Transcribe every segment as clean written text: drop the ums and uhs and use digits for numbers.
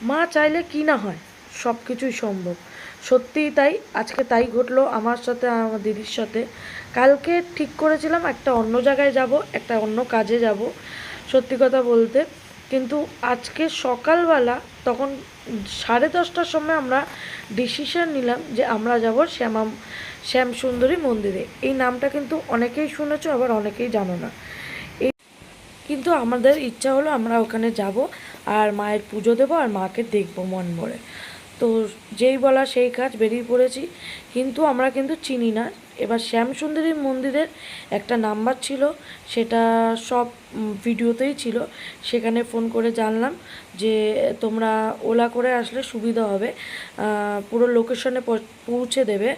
মা চাইলে কি না হয়, সব কিছুই সম্ভব। সত্যিই তাই, আজকে তাই ঘটলো আমার সাথে, আমার দিদির সাথে। কালকে ঠিক করেছিলাম একটা অন্য জায়গায় যাব, একটা অন্য কাজে যাব, সত্যি কথা বলতে। কিন্তু আজকে সকালবেলা তখন 10:30টার সময় আমরা ডিসিশন নিলাম যে আমরা যাব শ্যামসুন্দরী মন্দিরে। এই নামটা কিন্তু অনেকেই শুনেছো, আবার অনেকেই জানো না। কিন্তু আমাদের ইচ্ছা হলো আমরা ওখানে যাব আর মায়ের পুজো দেবো আর মাকে দেখবো মন ভরে। তো যেই বলা সেই কাজ, বেরিয়ে পড়েছি। কিন্তু আমরা কিন্তু চিনি না। এবার শ্যামসুন্দরী মন্দিরের একটা নাম্বার ছিল, সেটা সব ভিডিওতেই ছিল। সেখানে ফোন করে জানলাম যে তোমরা ওলা করে আসলে সুবিধা হবে, পুরো লোকেশনে পৌঁছে দেবে।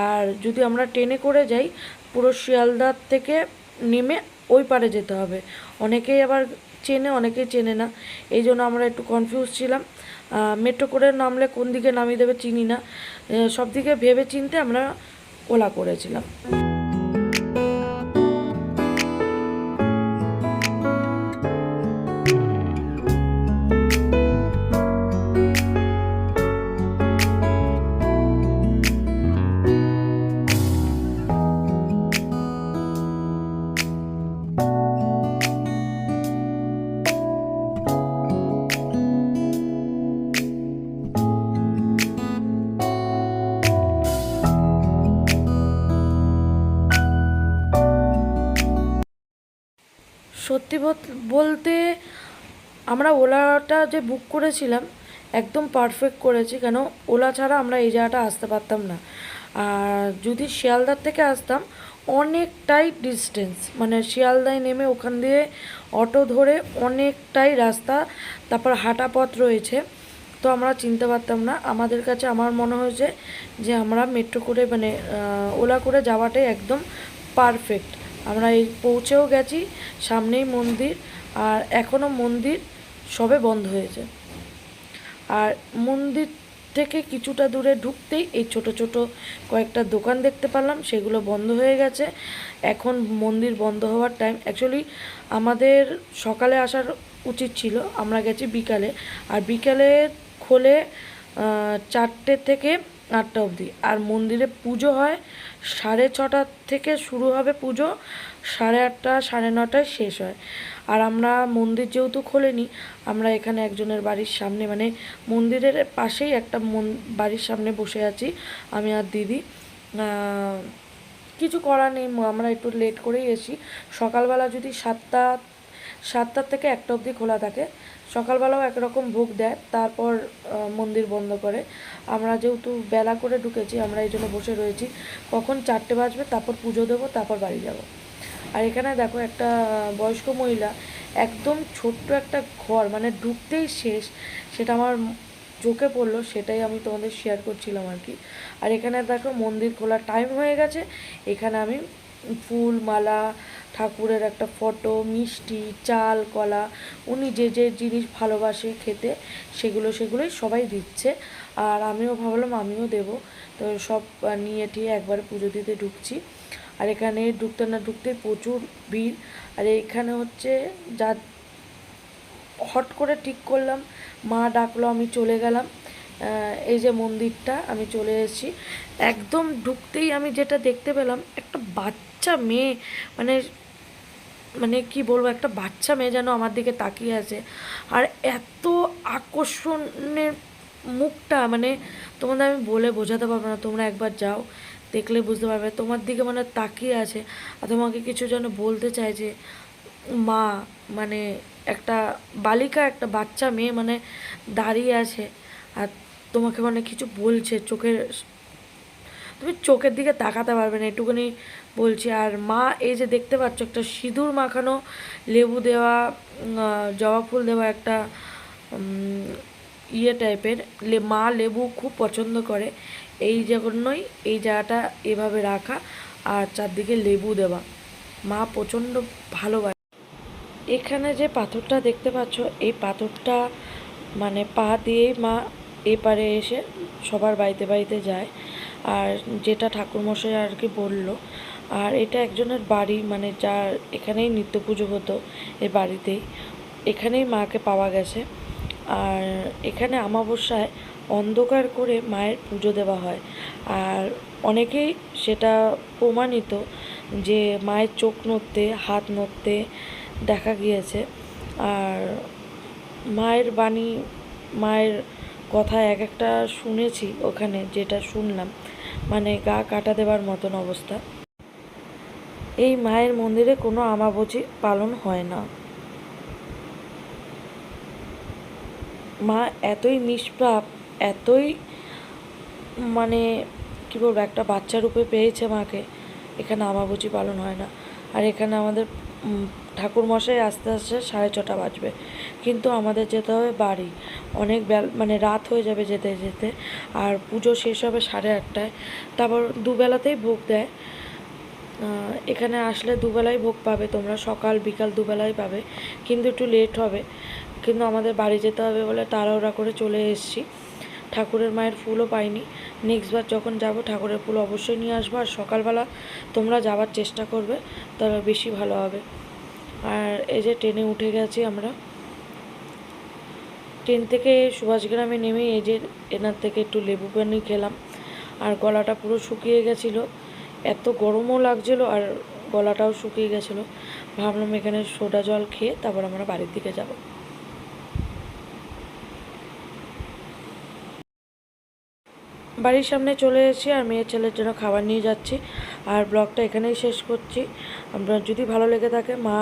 আর যদি আমরা ট্রেনে করে যাই, পুরো শিয়ালদার থেকে নেমে ওই পারে যেতে হবে। অনেকেই আবার চেনে, অনেকেই চেনে না, এই জন্য আমরা একটু কনফিউজ ছিলাম। মেট্রো করে নামলে কোন দিকে নামিয়ে দেবে চিনি না, সব দিকে ভেবে চিনতে আমরা ওলা করেছিলাম। সত্যি বলতে আমরা ওলাটা যে বুক করেছিলাম একদম পারফেক্ট করেছি, কেন ওলা ছাড়া আমরা এই জায়গাটা আসতে পারতাম না। আর যদি শিয়ালদার থেকে আসতাম, অনেকটাই ডিস্টেন্স, মানে শিয়ালদায় নেমে ওখান দিয়ে অটো ধরে অনেকটাই রাস্তা, তারপর হাঁটা পথ রয়েছে। তো আমরা চিনতে পারতাম না। আমাদের কাছে আমার মনে হয়েছে যে আমরা মেট্রো করে, মানে ওলা করে যাওয়াটাই একদম পারফেক্ট। আমরা এই পৌঁছেও গেছি, সামনেই মন্দির, আর এখনও মন্দির সবে বন্ধ হয়েছে। আর মন্দির থেকে কিছুটা দূরে ঢুকতেই এই ছোট ছোট কয়েকটা দোকান দেখতে পেলাম, সেগুলো বন্ধ হয়ে গেছে। এখন মন্দির বন্ধ হওয়ার টাইম। অ্যাকচুয়ালি আমাদের সকালে আসার উচিত ছিল, আমরা গেছি বিকালে। আর বিকালে খোলে 4টে থেকে 8টা অবধি। আর মন্দিরে পুজো হয় 6:30 থেকে শুরু হবে পুজো, 8:30 9:30টায় শেষ হয়। আর আমরা মন্দির যেহেতু খোলেনি, আমরা এখানে একজনের বাড়ির সামনে, মানে মন্দিরের পাশেই একটা বাড়ির সামনে বসে আছি আমি আর দিদি। কিছু করার নেই, আমরা একটু লেট করেই এসি। সকালবেলা যদি 7টার থেকে 1টা অবধি খোলা থাকে, সকালবেলাও একরকম ভোগ দেয়, তারপর মন্দির বন্ধ করে। আমরা যেহেতু বেলা করে ঢুকেছি, আমরা এই জন্য বসে রয়েছি, কখন 4টে বাজবে তারপর পুজো দেবো, তারপর বাড়ি যাব। আর এখানে দেখো একটা বয়স্ক মহিলা, একদম ছোট্ট একটা ঘর, মানে ঢুকতেই শেষ, সেটা আমার চোখে পড়লো, সেটাই আমি তোমাদের শেয়ার করছিলাম আর কি। আর এখানে দেখো মন্দির খোলার টাইম হয়ে গেছে। এখানে আমি ফুল মালা, ঠাকুরের একটা ফটো, মিষ্টি, চাল, কলা, উনি যে যে জিনিস ভালোবাসে খেতে, সেগুলোই সবাই দিচ্ছে। আর আমিও ভাবলাম আমিও দেবো। তো সব নিয়ে টিয়ে একবারে পুজো দিতে ঢুকছি। আর এখানে ঢুকতে না ঢুকতে প্রচুর ভিড়। আর এইখানে হচ্ছে যা হট করে ঠিক করলাম, মা ডাকলো, আমি চলে গেলাম। এই যে মন্দিরটা, আমি চলে এসেছি। একদম ঢুকতেই আমি যেটা দেখতে পেলাম, একটা বাচ্চা মেয়ে, মানে মানে কি বলবো, একটা বাচ্চা মেয়ে যেন আমার দিকে তাকিয়ে আছে। আর এত আকর্ষণের মুখটা, মানে তোমাদের আমি বলে বোঝাতে পারবো না, তোমরা একবার যাও, দেখলে বুঝতে পারবে। তোমার দিকে মানে তাকিয়ে আছে, আর তোমাকে কিছু যেন বলতে চাইছে। মা, মানে একটা বালিকা, একটা বাচ্চা মেয়ে, মানে দাঁড়িয়ে আছে আর তোমাকে মানে কিছু বলছে, তুমি চোখের দিকে তাকাতে পারবে না, এটুকুনি বলছি। আর মা এই যে দেখতে পাচ্ছ, একটা সিঁদুর মাখানো, লেবু দেওয়া, জবা ফুল দেওয়া একটা ইয়ে টাইপের, মা লেবু খুব পছন্দ করে, এই জন্যই এই জায়গাটা এভাবে রাখা, আর চারদিকে লেবু দেওয়া, মা প্রচণ্ড ভালোবাসে। এখানে যে পাথরটা দেখতে পাচ্ছ, এই পাথরটা মানে পা দিয়েই মা এপারে এসে সবার বাড়িতে বাড়িতে যায়। আর যেটা ঠাকুরমশাই আর কি বলল। আর এটা একজনের বাড়ি, মানে যার এখানেই নিত্য পুজো হতো, এই বাড়িতেই, এখানেই মাকে পাওয়া গেছে। আর এখানে অমাবস্যায় অন্ধকার করে মায়ের পুজো দেওয়া হয়। আর অনেকেই সেটা প্রমাণিত যে মায়ের চোখ নড়তে, হাত নড়তে দেখা গিয়েছে। আর মায়ের বাণী, মায়ের কথা এক একটা শুনেছি ওখানে, যেটা শুনলাম মানে গা কাটা দেবার মতন অবস্থা। এই মায়ের মন্দিরে কোনো আমাবস্যা পালন হয় না। মা এতই নিষ্পাপ, এতই মানে কী বলবো, একটা বাচ্চা রূপে পেয়েছে মাকে, এখানে আমাবস্যা পালন হয় না। আর এখানে আমাদের ঠাকুরমশাই আসতে আসতে 6:30 বাজবে, কিন্তু আমাদের যেতে হবে বাড়ি, অনেক মানে রাত হয়ে যাবে যেতে যেতে। আর পুজো শেষ হবে 8:30টায়, তারপর দুবেলাতেই ভোগ দেয়। এখানে আসলে দুবেলাই ভোগ পাবে তোমরা, সকাল বিকাল দুবেলাই পাবে, কিন্তু একটু লেট হবে। কিন্তু আমাদের বাড়ি যেতে হবে বলে তাড়াহুড়া করে চলে এসেছি। ঠাকুরের মায়ের ফুলও পাইনি। নেক্সট বার যখন যাব ঠাকুরের ফুল অবশ্যই নিয়ে আসবো। আর সকালবেলা তোমরা যাওয়ার চেষ্টা করবে, তাহলে বেশি ভালো হবে। আর এই যে ট্রেনে উঠে গেছি আমরা। ট্রেন থেকে সুভাষগ্রামে নেমে এই যে এনার থেকে একটু লেবু পানি খেলাম। আর গলাটা পুরো শুকিয়ে গেছিলো, এত গরমও লাগছিলো আর গলাটাও শুকিয়ে গেছিলো। ভাবলাম এখানে সোডা জল খেয়ে তারপর আমরা বাড়ির দিকে যাব। বাড়ির সামনে চলে এসেছি আর মেয়ের ছেলের জন্য খাবার নিয়ে যাচ্ছি। আর ব্লগটা এখানেই শেষ করছি। আমরা যদি ভালো লেগে থাকে, মা